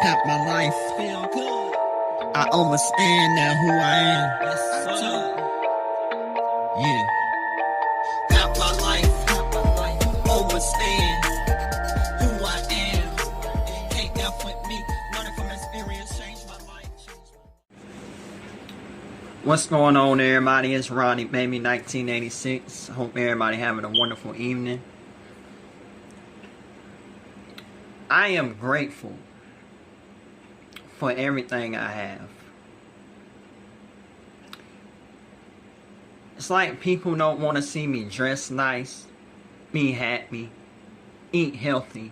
Have my life. Feel good. I understand now who I am. Yes, sir. Yeah. Have my life. Understand who I am. Can't help with me. Learning from experience. Change my life. What's going on, everybody? It's RONNIEBABY 1986. Hope everybody having a wonderful evening. I am grateful for everything I have. It's like people don't want to see me dress nice, be happy, eat healthy.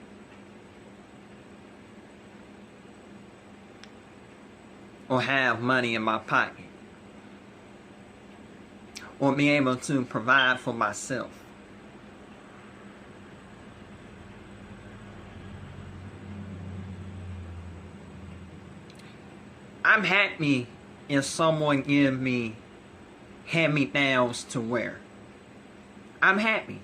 Or have money in my pocket. Or be able to provide for myself. I'm happy if someone give me hand-me-downs to wear. I'm happy.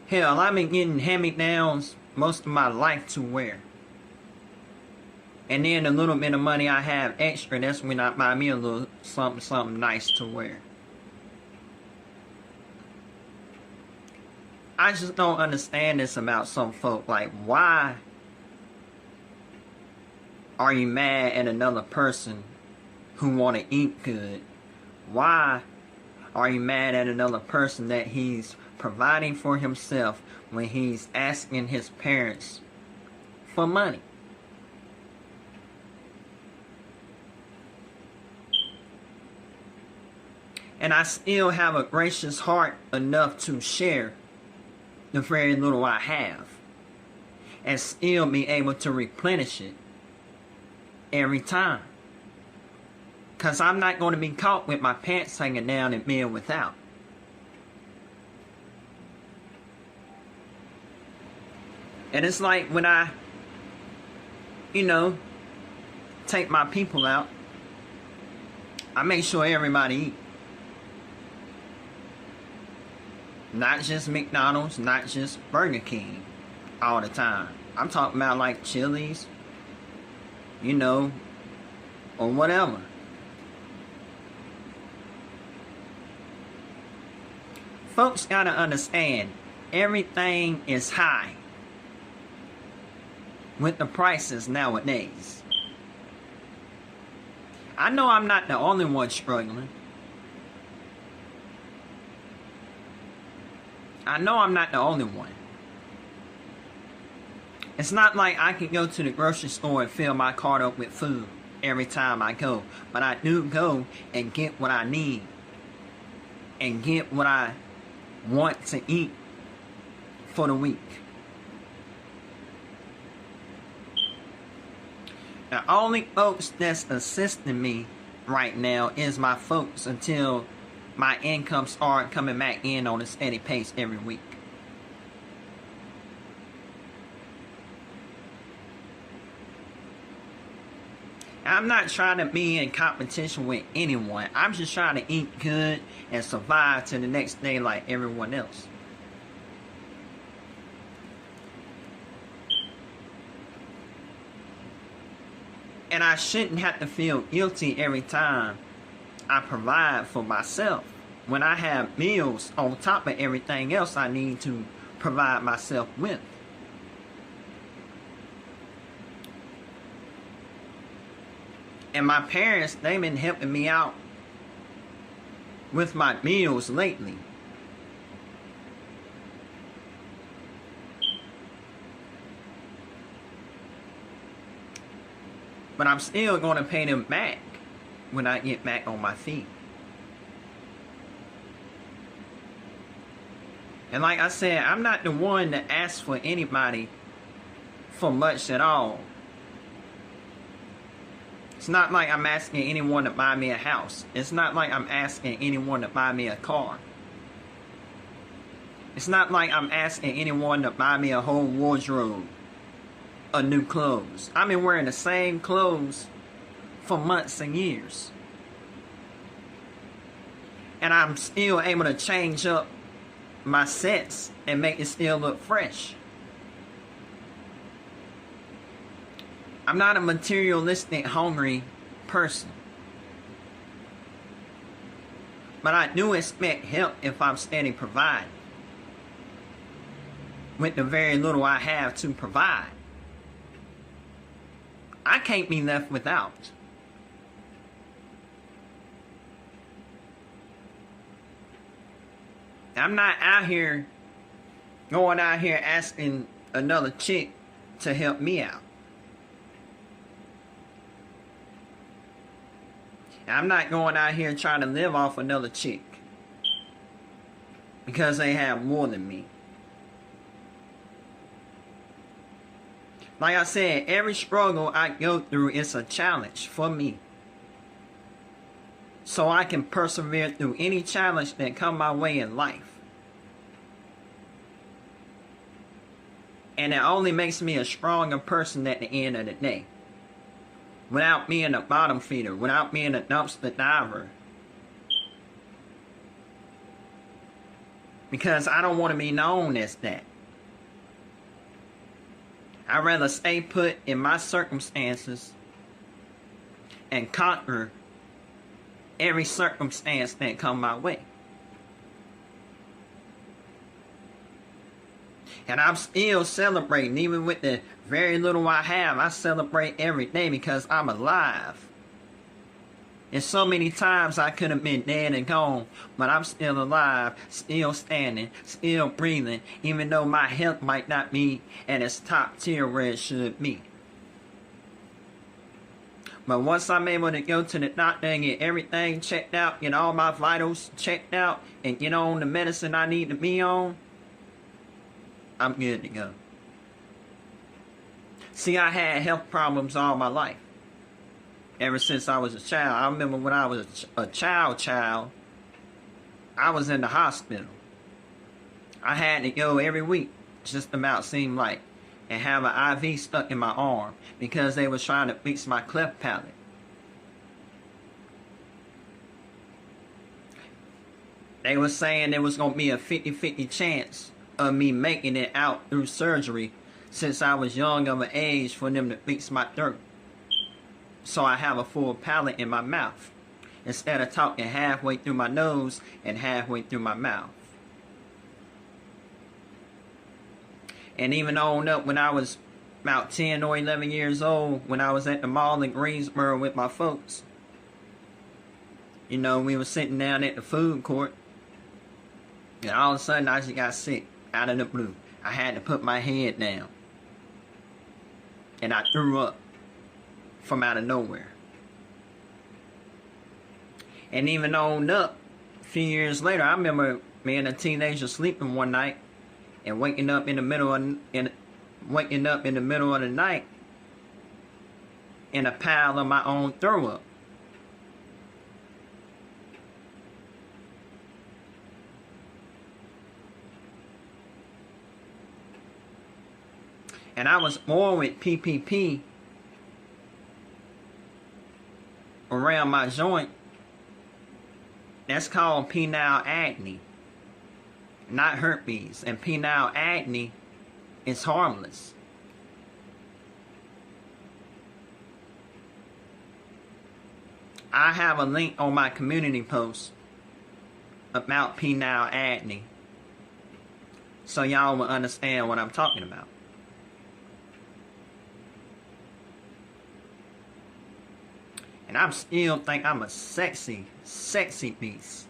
Hell, I've been getting hand-me-downs most of my life to wear. And then the little bit of money I have extra, that's when I buy me a little something nice to wear. I just don't understand this about some folk. Like, why are you mad at another person who want to eat good? Why are you mad at another person that he's providing for himself when he's asking his parents for money? And I still have a gracious heart enough to share the very little I have and still be able to replenish it every time. Because I'm not going to be caught with my pants hanging down and being without. And it's like when I, take my people out, I make sure everybody eat. Not just McDonald's, not just Burger King all the time. I'm talking about like Chili's, or whatever. Folks gotta understand, everything is high with the prices nowadays. I know I'm not the only one struggling. I know I'm not the only one. It's not like I can go to the grocery store and fill my cart up with food every time I go. But I do go and get what I need. And get what I want to eat for the week. The only folks that's assisting me right now is my folks until my income start coming back in on a steady pace every week. I'm not trying to be in competition with anyone. I'm just trying to eat good and survive to the next day like everyone else. And I shouldn't have to feel guilty every time I provide for myself when I have meals on top of everything else I need to provide myself with. And my parents, they've been helping me out with my meals lately. But I'm still going to pay them back when I get back on my feet. And like I said, I'm not the one that asks for anybody for much at all. It's not like I'm asking anyone to buy me a house. It's not like I'm asking anyone to buy me a car. It's not like I'm asking anyone to buy me a whole wardrobe of new clothes. I've been wearing the same clothes for months and years. And I'm still able to change up my sets and make it still look fresh. I'm not a materialistic, hungry person. But I do expect help if I'm steady providing with the very little I have to provide. I can't be left without. I'm not going out here asking another chick to help me out. I'm not going out here trying to live off another chick because they have more than me. Like I said, every struggle I go through is a challenge for me. So I can persevere through any challenge that come my way in life. And it only makes me a stronger person at the end of the day. Without being a bottom feeder, without being a dumpster diver. Because I don't want to be known as that. I'd rather stay put in my circumstances and conquer every circumstance that come my way. And I'm still celebrating, even with the very little I have. I celebrate every day because I'm alive. And so many times I could have been dead and gone, but I'm still alive, still standing, still breathing, even though my health might not be at its top tier where it should be. But once I'm able to go to the doctor and get everything checked out, get all my vitals checked out, and get on the medicine I need to be on, I'm good to go. See, I had health problems all my life. Ever since I was a child. I remember when I was a child, I was in the hospital. I had to go every week, just about seemed like, and have an IV stuck in my arm because they was trying to fix my cleft palate. They was saying there was going to be a 50-50 chance of me making it out through surgery since I was young of an age for them to fix my throat. So I have a full palate in my mouth instead of talking halfway through my nose and halfway through my mouth. And even on up when I was about 10 or 11 years old, when I was at the mall in Greensboro with my folks, you know, we were sitting down at the food court, and all of a sudden I just got sick out of the blue. I had to put my head down, and I threw up from out of nowhere. And even on up, a few years later, I remember being a teenager sleeping one night and waking up in the middle of the night in a pile of my own throw up. And I was born with PPP around my joint. That's called penile acne, not herpes. And penile acne is harmless. I have a link on my community post about penile acne, so y'all will understand what I'm talking about. And I still think I'm a sexy beast.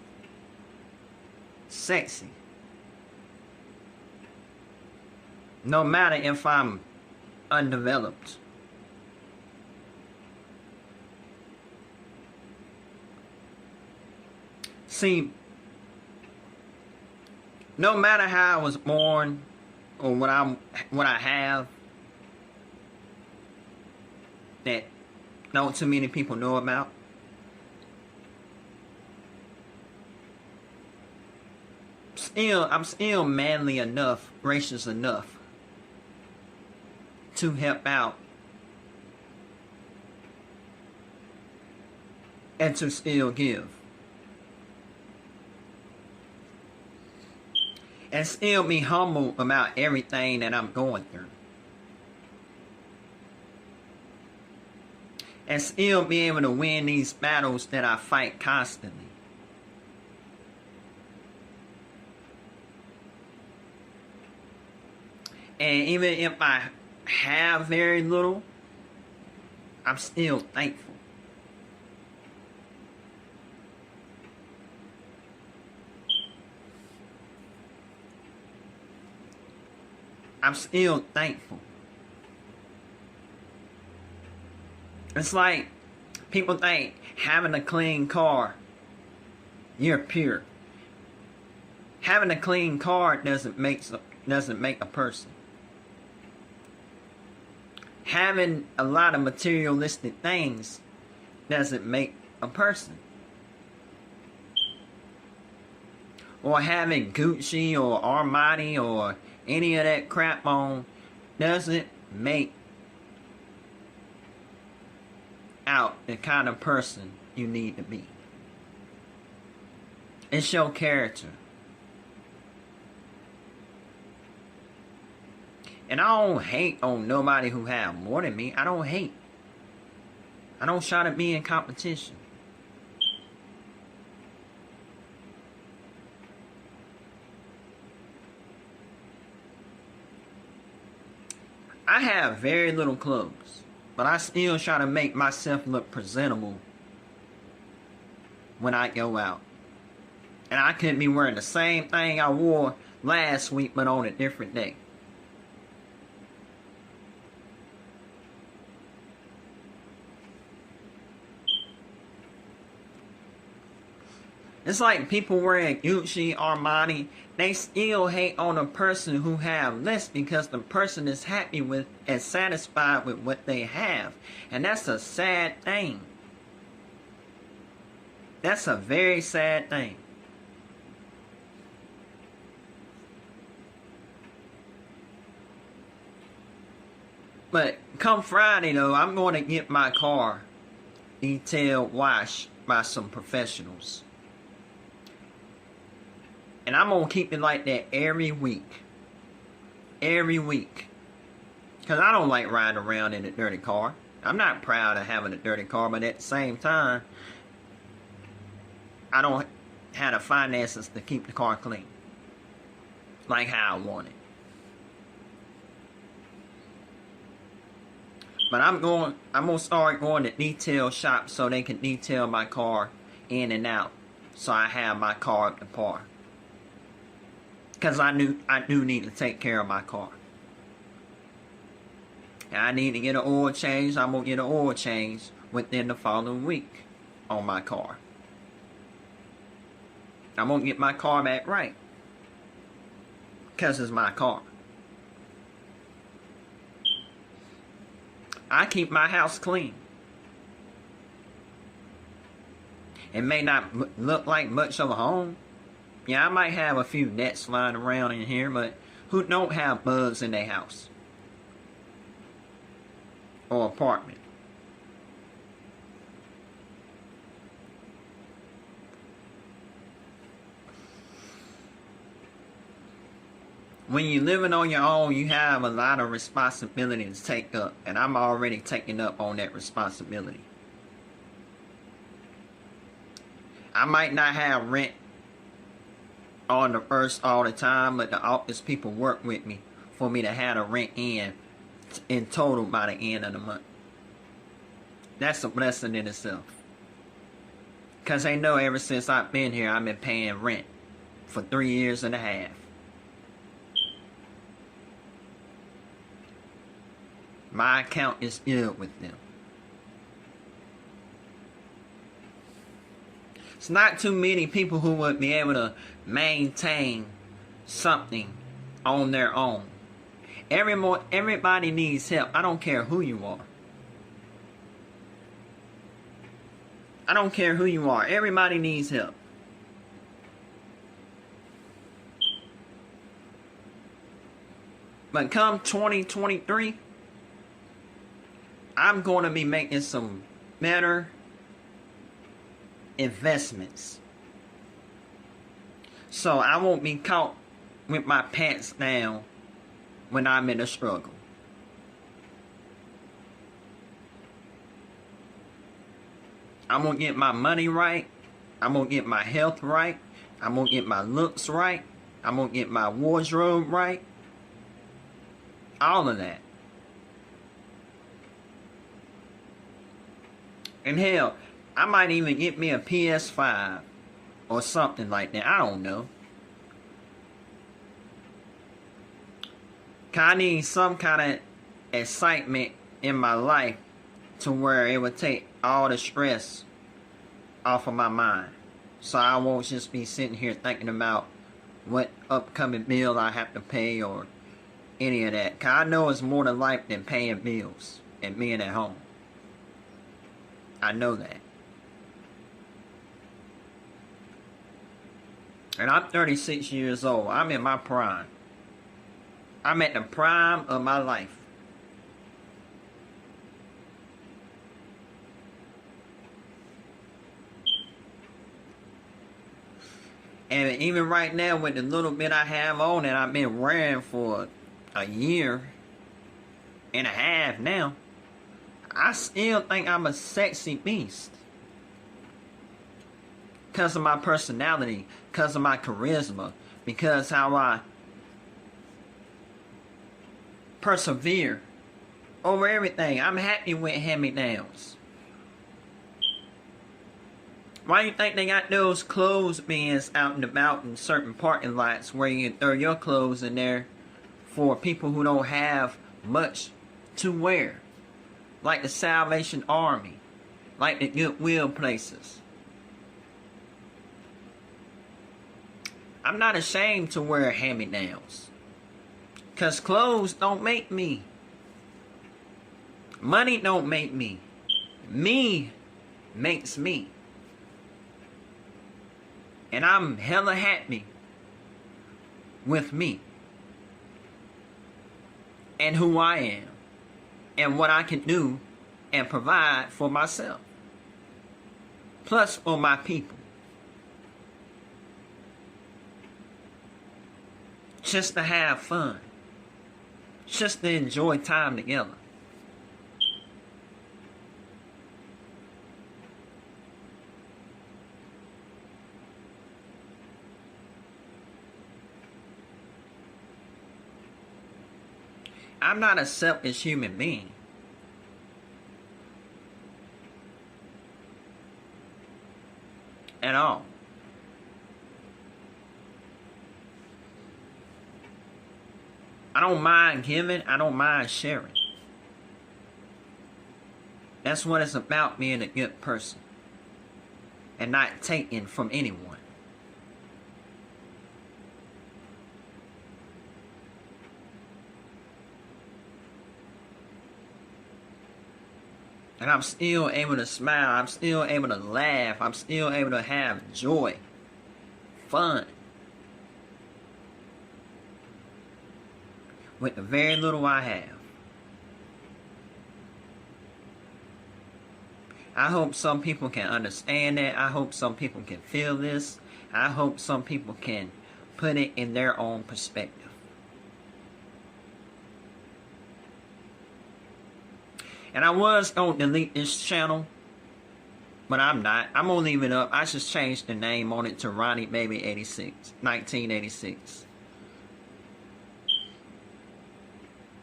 Sexy. No matter if I'm undeveloped. See, no matter how I was born or what I have that not too many people know about, I'm still manly enough, gracious enough to help out and to still give. And still be humble about everything that I'm going through. and still be able to win these battles that I fight constantly. And even if I have very little, I'm still thankful. I'm still thankful. It's like people think having a clean car, you're pure. Having a clean car doesn't make a person. Having a lot of materialistic things doesn't make a person. Or having Gucci or Armani or any of that crap on doesn't make out the kind of person you need to be. It's your character. And I don't hate on nobody who have more than me. I don't hate. I don't try to be in competition. I have very little clothes, but I still try to make myself look presentable when I go out. And I could be wearing the same thing I wore last week, but on a different day. It's like people wearing Gucci, Armani, they still hate on a person who have less because the person is happy with and satisfied with what they have. And that's a sad thing. That's a very sad thing. But come Friday though, I'm going to get my car detailed washed by some professionals. And I'm going to keep it like that every week. Every week. Because I don't like riding around in a dirty car. I'm not proud of having a dirty car, but at the same time, I don't have the finances to keep the car clean. Like how I want it. But I'm going to start going to detail shops so they can detail my car in and out. So I have my car up to par. Because I do need to take care of my car. And I need to get an oil change. I'm going to get an oil change within the following week on my car. I'm going to get my car back right. Because it's my car. I keep my house clean. It may not look like much of a home. Yeah, I might have a few nets flying around in here, but who don't have bugs in their house? Or apartment? When you're living on your own, you have a lot of responsibility to take up. And I'm already taking up on that responsibility. I might not have rent on the first all the time, but the office people work with me for me to have the rent in total by the end of the month. That's a blessing in itself. Because they know ever since I've been here, I've been paying rent for 3 years and a half. My account is good with them. It's not too many people who would be able to maintain something on their own. Everybody needs help. I don't care who you are. I don't care who you are. Everybody needs help. But come 2023, I'm going to be making some better investments. So I won't be caught with my pants down when I'm in a struggle. I'm gonna get my money right. I'm gonna get my health right. I'm gonna get my looks right. I'm gonna get my wardrobe right. All of that. And hell, I might even get me a PS5 or something like that. I don't know. 'Cause I need some kind of excitement in my life to where it would take all the stress off of my mind. So I won't just be sitting here thinking about what upcoming bill I have to pay or any of that. 'Cause I know it's more to life than paying bills and being at home. I know that. And I'm 36 years old. I'm in my prime. I'm at the prime of my life. And even right now, with the little bit I have on that I've been wearing for a year and a half now, I still think I'm a sexy beast. Because of my personality, because of my charisma, because how I persevere over everything. I'm happy with hand-me-downs. Why do you think they got those clothes bins out and about in certain parking lots where you can throw your clothes in there for people who don't have much to wear? Like the Salvation Army, like the Goodwill places. I'm not ashamed to wear hand-me-downs. Because clothes don't make me. Money don't make me. Me makes me. And I'm hella happy with me. And who I am. And what I can do and provide for myself. Plus for my people. Just to have fun. Just to enjoy time together. I'm not a selfish human being. At all. I don't mind giving, I don't mind sharing. That's what it's about, being a good person. And not taking from anyone. And I'm still able to smile, I'm still able to laugh, I'm still able to have joy, fun. With the very little I have. I hope some people can understand that. I hope some people can feel this. I hope some people can put it in their own perspective. And I was going to delete this channel, but I'm not. I'm going to leave it up. I just changed the name on it to RONNIEBABY 1986.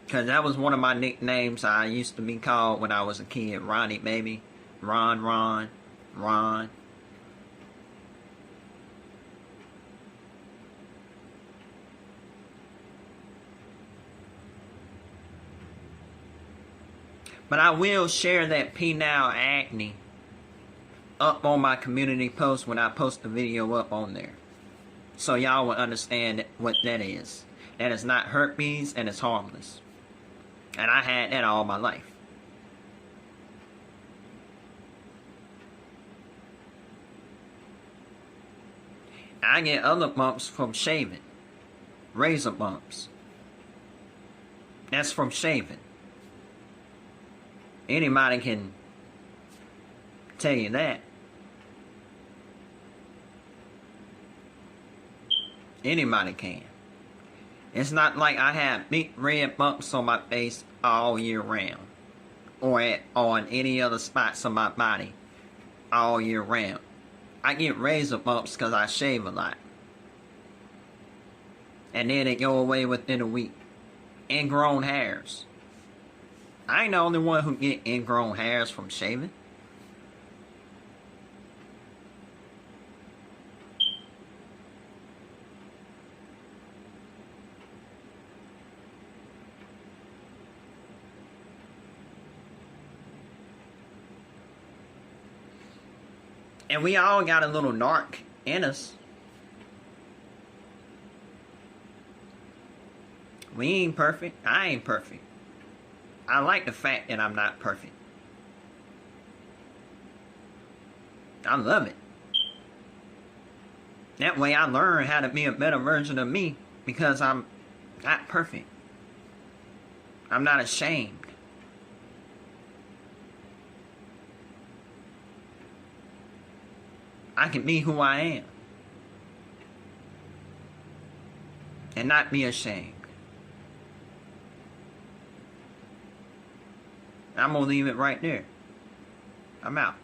Because that was one of my nicknames I used to be called when I was a kid. RONNIEBABY. Ron. But I will share that penile acne up on my community post when I post the video up on there. So y'all will understand what that is. That is not herpes and it's harmless. And I had that all my life. I get other bumps from shaving. Razor bumps. That's from shaving. Anybody can tell you that. Anybody can. It's not like I have big red bumps on my face all year round. Or on any other spots on my body all year round. I get razor bumps because I shave a lot. And then they go away within a week. Ingrown hairs. I ain't the only one who get ingrown hairs from shaving. And we all got a little narc in us. We ain't perfect. I ain't perfect. I like the fact that I'm not perfect. I love it. That way I learn how to be a better version of me because I'm not perfect. I'm not ashamed. I can be who I am. And not be ashamed. I'm gonna leave it right there. I'm out.